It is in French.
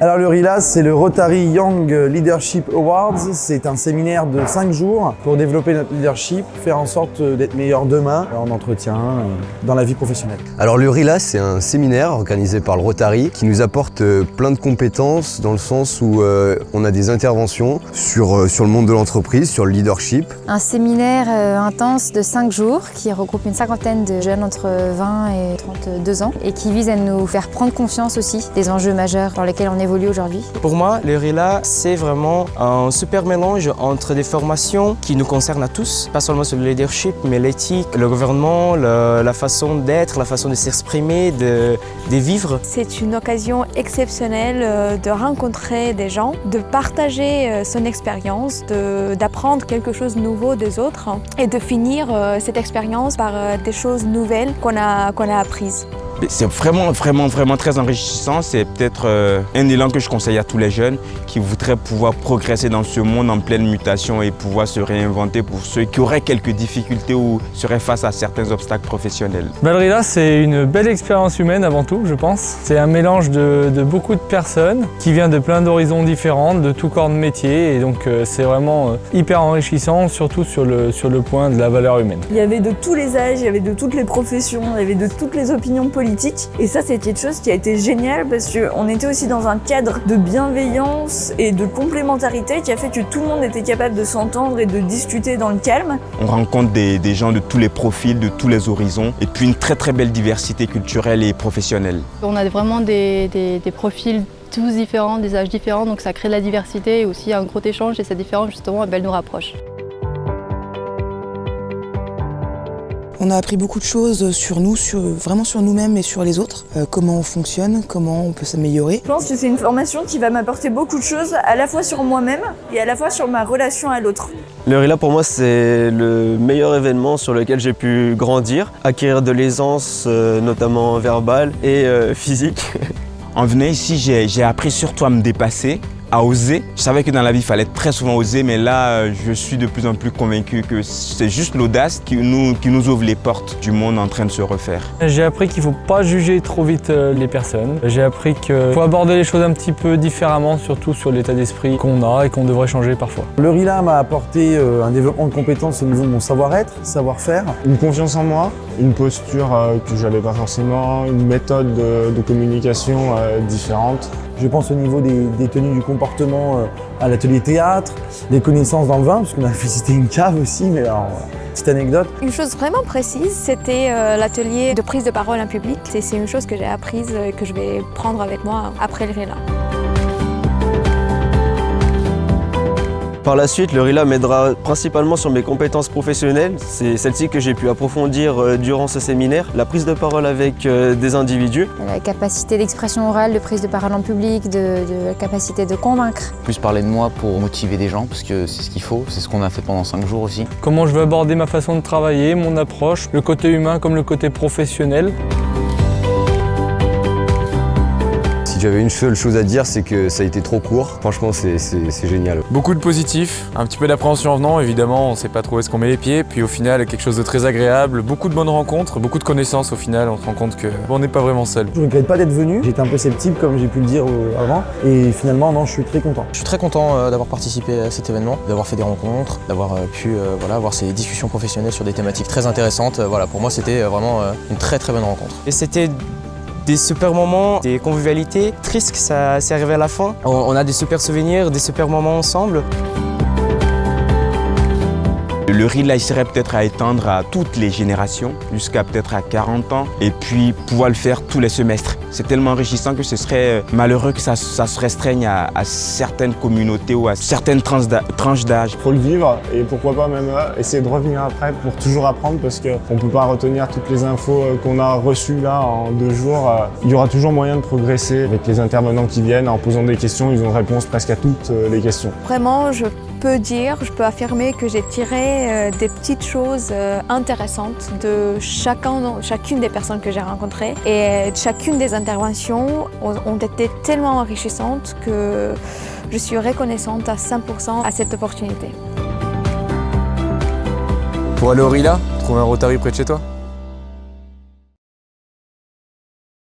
Alors le RILA, c'est le Rotary Young Leadership Awards. C'est un séminaire de 5 jours pour développer notre leadership, faire en sorte d'être meilleur demain en entretien, dans la vie professionnelle. Alors le RILA, c'est un séminaire organisé par le Rotary qui nous apporte plein de compétences dans le sens où on a des interventions sur le monde de l'entreprise, sur le leadership. Un séminaire intense de 5 jours qui regroupe une cinquantaine de jeunes entre 20 et 32 ans et qui vise à nous faire prendre conscience aussi des enjeux majeurs dans lesquels on évolue aujourd'hui. Pour moi, le RILA, c'est vraiment un super mélange entre des formations qui nous concernent à tous, pas seulement sur le leadership, mais l'éthique, le gouvernement, la façon d'être, la façon de s'exprimer, de vivre. C'est une occasion exceptionnelle de rencontrer des gens, de partager son expérience, d'apprendre quelque chose de nouveau des autres et de finir cette expérience par des choses nouvelles qu'on a apprises. C'est vraiment très enrichissant. C'est peut-être un élan que je conseille à tous les jeunes qui voudraient pouvoir progresser dans ce monde en pleine mutation et pouvoir se réinventer pour ceux qui auraient quelques difficultés ou seraient face à certains obstacles professionnels. Le RILA, c'est une belle expérience humaine avant tout, je pense. C'est un mélange de beaucoup de personnes qui vient de plein d'horizons différents, de tout corps de métier. Et donc c'est vraiment hyper enrichissant, surtout sur le point de la valeur humaine. Il y avait de tous les âges, il y avait de toutes les professions, il y avait de toutes les opinions politiques. Et ça, c'est quelque chose qui a été génial parce qu'on était aussi dans un cadre de bienveillance et de complémentarité qui a fait que tout le monde était capable de s'entendre et de discuter dans le calme. On rencontre des gens de tous les profils, de tous les horizons et puis une très belle diversité culturelle et professionnelle. On a vraiment des profils tous différents, des âges différents, donc ça crée de la diversité et aussi un gros échange et cette différence justement, elle nous rapproche. On a appris beaucoup de choses sur nous, vraiment sur nous-mêmes et sur les autres. Comment on fonctionne, comment on peut s'améliorer. Je pense que c'est une formation qui va m'apporter beaucoup de choses, à la fois sur moi-même et à la fois sur ma relation à l'autre. Le RILA pour moi c'est le meilleur événement sur lequel j'ai pu grandir, acquérir de l'aisance notamment verbale et physique. En venant ici, j'ai appris surtout à me dépasser, à oser. Je savais que dans la vie, il fallait très souvent oser, mais là, je suis de plus en plus convaincu que c'est juste l'audace qui nous ouvre les portes du monde en train de se refaire. J'ai appris qu'il ne faut pas juger trop vite les personnes. J'ai appris qu'il faut aborder les choses un petit peu différemment, surtout sur l'état d'esprit qu'on a et qu'on devrait changer parfois. Le RILA m'a apporté un développement de compétences au niveau de mon savoir-être, savoir-faire. Une confiance en moi, une posture que je n'avais pas forcément, une méthode de communication différente. Je pense au niveau des tenues du comportement à l'atelier théâtre, des connaissances dans le vin, parce qu'on a visité une cave aussi, mais alors, petite anecdote. Une chose vraiment précise, c'était l'atelier de prise de parole en public. C'est une chose que j'ai apprise et que je vais prendre avec moi après le RILA. Par la suite, le RILA m'aidera principalement sur mes compétences professionnelles. C'est celle-ci que j'ai pu approfondir durant ce séminaire. La prise de parole avec des individus. La capacité d'expression orale, de prise de parole en public, la capacité de convaincre. Plus parler de moi pour motiver des gens, parce que c'est ce qu'il faut, c'est ce qu'on a fait pendant 5 jours aussi. Comment je veux aborder ma façon de travailler, mon approche, le côté humain comme le côté professionnel. Si j'avais une seule chose à dire, c'est que ça a été trop court. Franchement, c'est génial. Beaucoup de positifs, un petit peu d'appréhension en venant, évidemment, on ne sait pas trop où est-ce qu'on met les pieds. Puis au final, quelque chose de très agréable, beaucoup de bonnes rencontres, beaucoup de connaissances au final. On se rend compte qu'on n'est pas vraiment seul. Je ne regrette pas d'être venu. J'étais un peu sceptique, comme j'ai pu le dire avant. Et finalement, non, je suis très content. Je suis très content d'avoir participé à cet événement, d'avoir fait des rencontres, d'avoir pu avoir ces discussions professionnelles sur des thématiques très intéressantes. Pour moi, c'était vraiment une très bonne rencontre. Et c'était des super moments, des convivialités. Triste que ça s'est arrivé à la fin. On a des super souvenirs, des super moments ensemble. Le RILA, il serait peut-être à étendre à toutes les générations, jusqu'à peut-être à 40 ans, et puis pouvoir le faire tous les semestres. C'est tellement enrichissant que ce serait malheureux que ça se restreigne à certaines communautés ou à certaines tranches d'âge. Il faut le vivre et pourquoi pas même essayer de revenir après pour toujours apprendre parce qu'on ne peut pas retenir toutes les infos qu'on a reçues là en 2 jours. Il y aura toujours moyen de progresser avec les intervenants qui viennent en posant des questions. Ils ont réponse presque à toutes les questions. Vraiment, je peux affirmer que j'ai tiré des petites choses intéressantes de chacune des personnes que j'ai rencontrées. Et chacune des interventions ont été tellement enrichissantes que je suis reconnaissante à 100% à cette opportunité. Pour aller au RILA, trouver un Rotary près de chez toi.